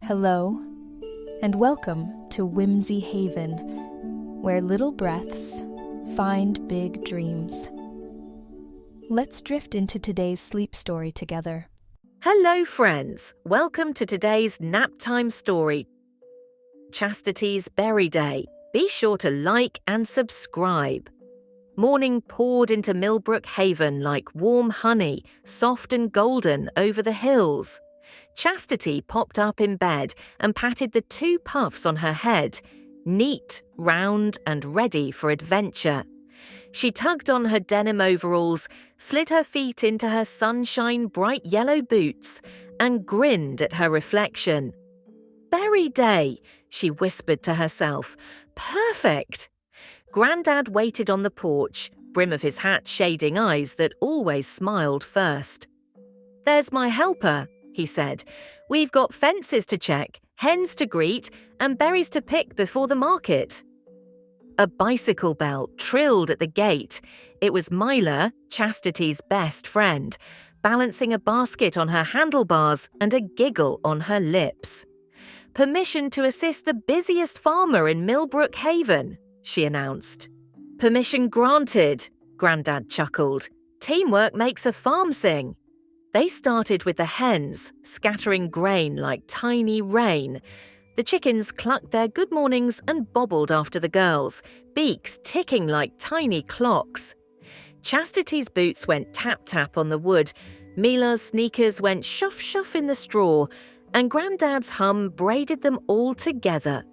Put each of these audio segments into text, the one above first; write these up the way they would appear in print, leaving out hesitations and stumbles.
Hello, and welcome to Whimsy Haven, where little breaths find big dreams. Let's drift into today's sleep story together. Hello, friends. Welcome to today's naptime story, Chastity's Berry Day. Be sure to like and subscribe. Morning poured into Millbrook Haven like warm honey, soft and golden over the hills. Chastity popped up in bed and patted the 2 puffs on her head, neat, round, and ready for adventure. She tugged on her denim overalls, slid her feet into her sunshine bright yellow boots, and grinned at her reflection. "Berry day," she whispered to herself. "Perfect!" Grandad waited on the porch, brim of his hat shading eyes that always smiled first. "There's my helper," he said. "We've got fences to check, hens to greet, and berries to pick before the market." A bicycle bell trilled at the gate. It was Mila, Chastity's best friend, balancing a basket on her handlebars and a giggle on her lips. "Permission to assist the busiest farmer in Millbrook Haven," she announced. "Permission granted," Grandad chuckled. "Teamwork makes a farm sing." They started with the hens, scattering grain like tiny rain. The chickens clucked their good mornings and bobbled after the girls, beaks ticking like tiny clocks. Chastity's boots went tap-tap on the wood, Mila's sneakers went shuff-shuff in the straw, and Grandad's hum braided them all together.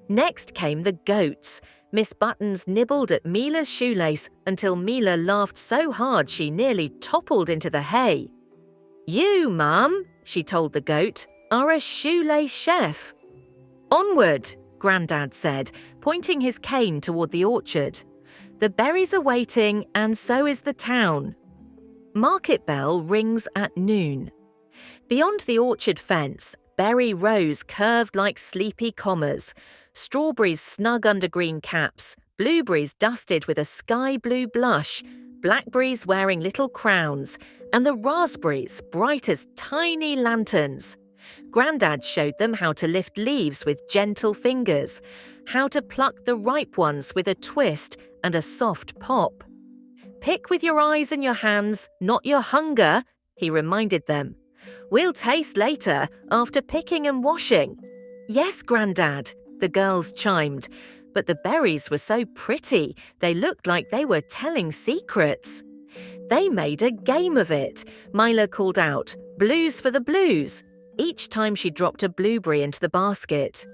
Next came the goats. Miss Buttons nibbled at Mila's shoelace until Mila laughed so hard she nearly toppled into the hay. "You, Mum," she told the goat, "are a shoelace chef." "Onward," Grandad said, pointing his cane toward the orchard. "The berries are waiting, and so is the town." Market bell rings at noon. Beyond the orchard fence, berry rows curved like sleepy commas, strawberries snug under green caps, blueberries dusted with a sky blue blush, blackberries wearing little crowns, and the raspberries bright as tiny lanterns. Grandad showed them how to lift leaves with gentle fingers, how to pluck the ripe ones with a twist and a soft pop. "Pick with your eyes and your hands, not your hunger," he reminded them. "We'll taste later, after picking and washing." "Yes, Grandad," the girls chimed, but the berries were so pretty they looked like they were telling secrets. They made a game of it. Mila called out, "Blues for the blues," each time she dropped a blueberry into the basket.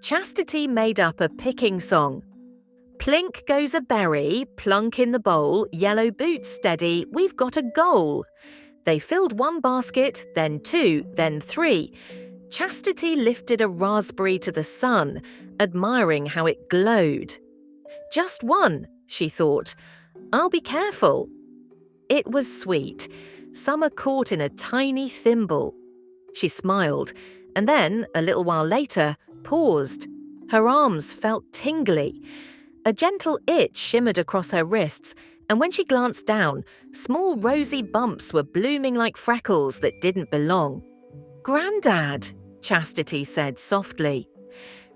Chastity made up a picking song. "Plink goes a berry, plunk in the bowl, yellow boots steady, we've got a goal." They filled 1 basket, then 2, then 3. Chastity lifted a raspberry to the sun, admiring how it glowed. "Just 1, she thought. "I'll be careful." It was sweet, summer caught in a tiny thimble. She smiled, and then, a little while later, paused. Her arms felt tingly. A gentle itch shimmered across her wrists, and when she glanced down, small rosy bumps were blooming like freckles that didn't belong. "Grandad," Chastity said softly.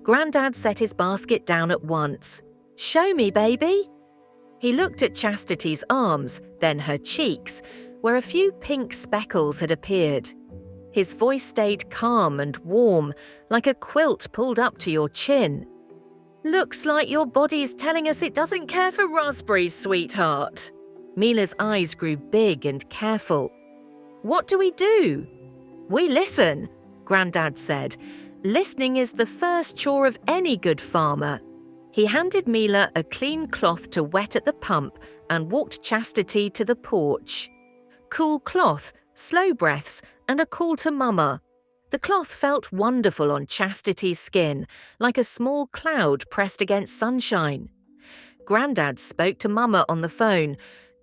Grandad set his basket down at once. "Show me, baby." He looked at Chastity's arms, then her cheeks, where a few pink speckles had appeared. His voice stayed calm and warm, like a quilt pulled up to your chin. "Looks like your body's telling us it doesn't care for raspberries, sweetheart." Mila's eyes grew big and careful. "What do we do?" "We listen," Grandad said. "Listening is the first chore of any good farmer." He handed Mila a clean cloth to wet at the pump and walked Chastity to the porch. Cool cloth, slow breaths, and a call to Mama. The cloth felt wonderful on Chastity's skin, like a small cloud pressed against sunshine. Grandad spoke to Mama on the phone,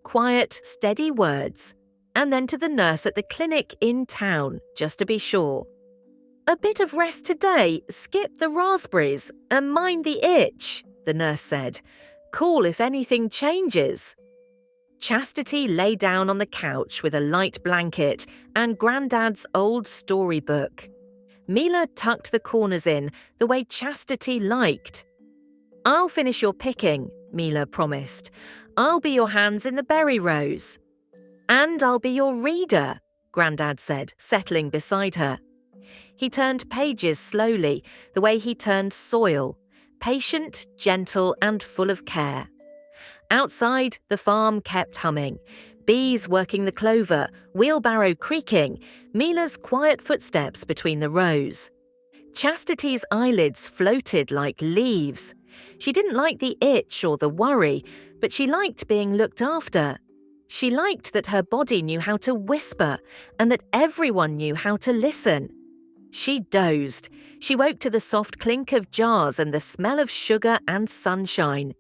quiet, steady words, and then to the nurse at the clinic in town, just to be sure. "A bit of rest today, skip the raspberries, and mind the itch," the nurse said. "Call if anything changes." Chastity lay down on the couch with a light blanket and Grandad's old storybook. Mila tucked the corners in the way Chastity liked. "I'll finish your picking," Mila promised. "I'll be your hands in the berry rows." "And I'll be your reader," Grandad said, settling beside her. He turned pages slowly, the way he turned soil, patient, gentle, and full of care. Outside, the farm kept humming. Bees working the clover, wheelbarrow creaking, Mila's quiet footsteps between the rows. Chastity's eyelids floated like leaves. She didn't like the itch or the worry, but she liked being looked after. She liked that her body knew how to whisper and that everyone knew how to listen. She dozed. She woke to the soft clink of jars and the smell of sugar and sunshine.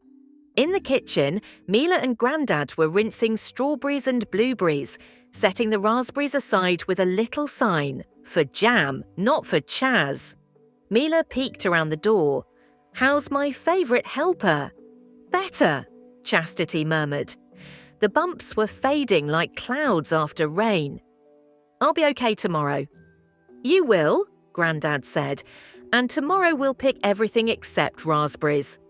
In the kitchen, Mila and Grandad were rinsing strawberries and blueberries, setting the raspberries aside with a little sign, for jam, not for Chaz. Mila peeked around the door. "How's my favourite helper?" "Better," Chastity murmured. The bumps were fading like clouds after rain. "I'll be okay tomorrow." "You will," Grandad said, "and tomorrow we'll pick everything except raspberries.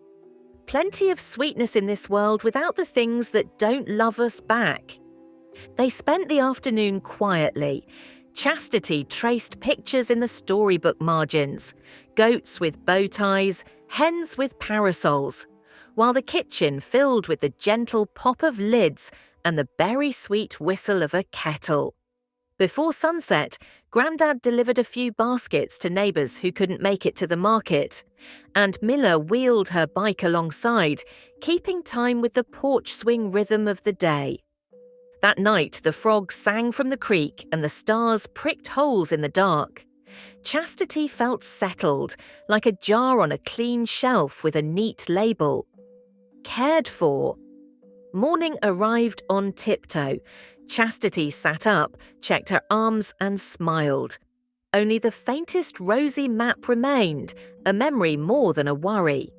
Plenty of sweetness in this world without the things that don't love us back." They spent the afternoon quietly. Chastity traced pictures in the storybook margins, goats with bow ties, hens with parasols, while the kitchen filled with the gentle pop of lids and the berry-sweet whistle of a kettle. Before sunset, Grandad delivered a few baskets to neighbours who couldn't make it to the market, and Mila wheeled her bike alongside, keeping time with the porch swing rhythm of the day. That night, the frogs sang from the creek and the stars pricked holes in the dark. Chastity felt settled, like a jar on a clean shelf with a neat label. Cared for. Morning arrived on tiptoe. Chastity sat up, checked her arms and smiled. Only the faintest rosy map remained, a memory more than a worry.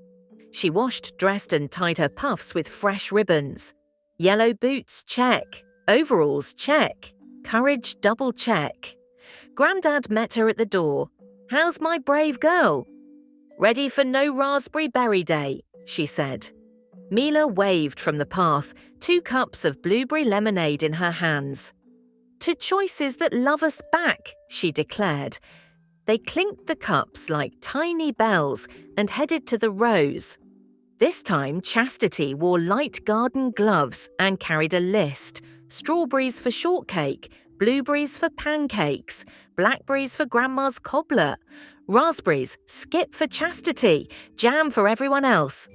She washed, dressed and tied her puffs with fresh ribbons. Yellow boots, check. Overalls, check. Courage, double check. Grandad met her at the door. "How's my brave girl?" "Ready for no raspberry berry day," she said. Mila waved from the path, 2 cups of blueberry lemonade in her hands. "To choices that love us back," she declared. They clinked the cups like tiny bells and headed to the rows. This time, Chastity wore light garden gloves and carried a list. Strawberries for shortcake, blueberries for pancakes, blackberries for Grandma's cobbler, raspberries, skip for Chastity, jam for everyone else.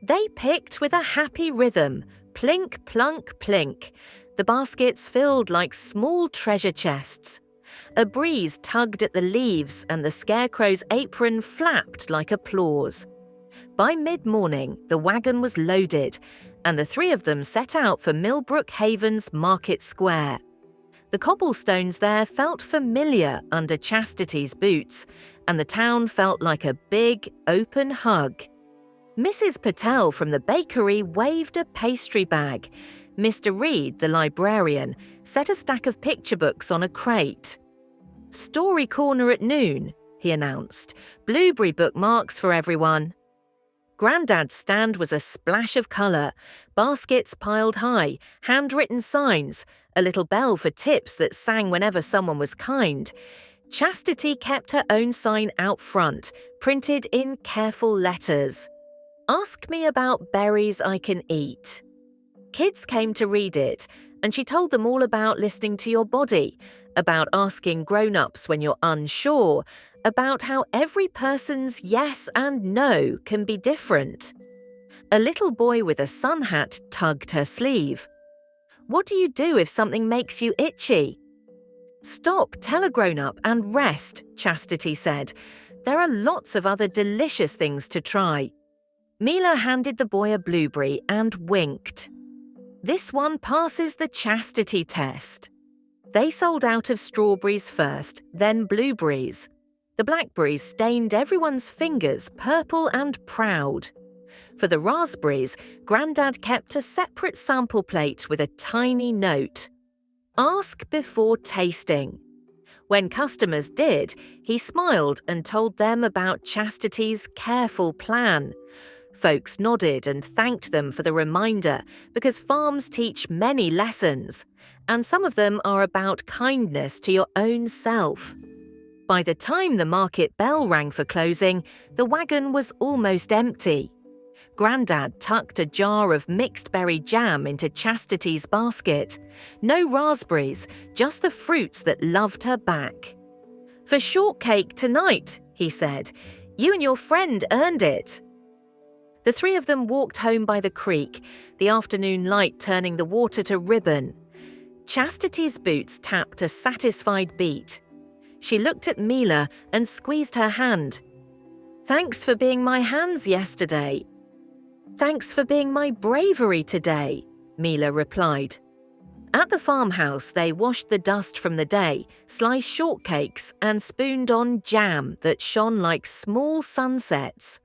They picked with a happy rhythm, plink, plunk, plink. The baskets filled like small treasure chests. A breeze tugged at the leaves and the scarecrow's apron flapped like applause. By mid-morning, the wagon was loaded, and the 3 of them set out for Millbrook Haven's Market Square. The cobblestones there felt familiar under Chastity's boots, and the town felt like a big, open hug. Mrs. Patel from the bakery waved a pastry bag. Mr. Reed, the librarian, set a stack of picture books on a crate. "Story corner at noon," he announced. "Blueberry bookmarks for everyone." Grandad's stand was a splash of colour, baskets piled high, handwritten signs, a little bell for tips that sang whenever someone was kind. Chastity kept her own sign out front, printed in careful letters. "Ask me about berries I can eat." Kids came to read it, and she told them all about listening to your body, about asking grown-ups when you're unsure, about how every person's yes and no can be different. A little boy with a sun hat tugged her sleeve. "What do you do if something makes you itchy?" "Stop, tell a grown-up and rest," Chastity said. "There are lots of other delicious things to try." Mila handed the boy a blueberry and winked. "This one passes the Chastity test." They sold out of strawberries first, then blueberries. The blackberries stained everyone's fingers purple and proud. For the raspberries, Grandad kept a separate sample plate with a tiny note. "Ask before tasting." When customers did, he smiled and told them about Chastity's careful plan. Folks nodded and thanked them for the reminder because farms teach many lessons, and some of them are about kindness to your own self. By the time the market bell rang for closing, the wagon was almost empty. Grandad tucked a jar of mixed berry jam into Chastity's basket. No raspberries, just the fruits that loved her back. "For shortcake tonight," he said. "You and your friend earned it." The three of them walked home by the creek, the afternoon light turning the water to ribbon. Chastity's boots tapped a satisfied beat. She looked at Mila and squeezed her hand. "Thanks for being my hands yesterday." "Thanks for being my bravery today," Mila replied. At the farmhouse, they washed the dust from the day, sliced shortcakes, and spooned on jam that shone like small sunsets.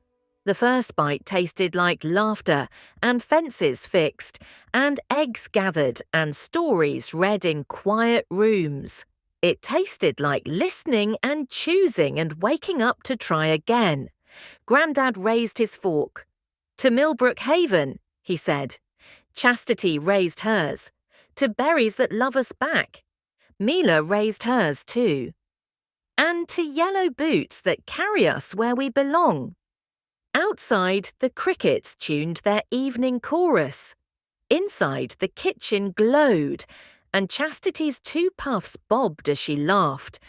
The first bite tasted like laughter and fences fixed, and eggs gathered and stories read in quiet rooms. It tasted like listening and choosing and waking up to try again. Grandad raised his fork. "To Millbrook Haven," he said. Chastity raised hers. "To berries that love us back." Mila raised hers too. "And to yellow boots that carry us where we belong." Outside, the crickets tuned their evening chorus. Inside, the kitchen glowed, and Chastity's two puffs bobbed as she laughed,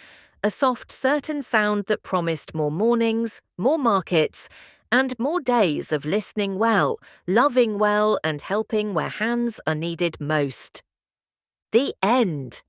a soft, certain sound that promised more mornings, more markets, and more days of listening well, loving well, and helping where hands are needed most. The end.